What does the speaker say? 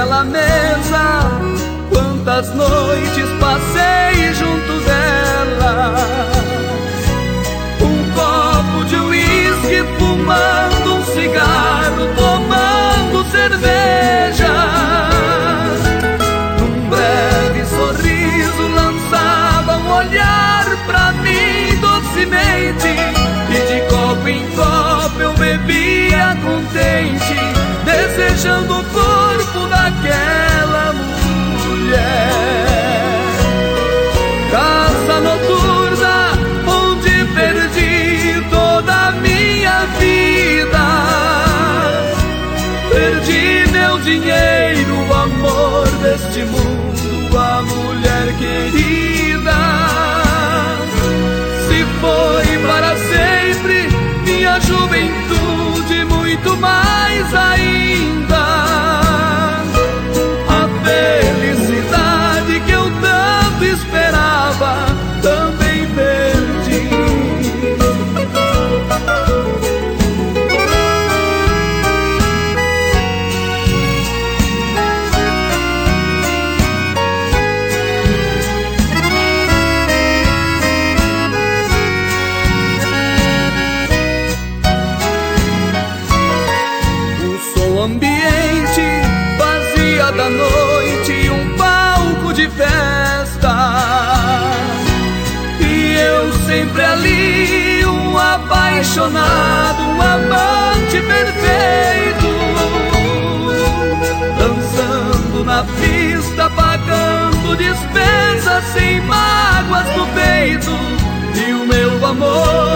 naquela mesa, quantas noites passei junto dela. Um copo de uísque, fumando um cigarro, tomando cerveja. Num breve sorriso lançava um olhar pra mim docemente, e de copo em copo eu bebia contente, desejando o corpo daquela mulher. Caça noturna onde perdi toda a minha vida, perdi meu dinheiro, o amor deste mundo, a mulher querida. Se foi para sempre minha juventude, muito mais ainda, a felicidade que eu tanto esperava também perdi. O ambiente vazia da noite, um palco de festa, e eu sempre ali, um apaixonado, um amante perfeito, dançando na pista, pagando despesas sem mágoas no peito, e o meu amor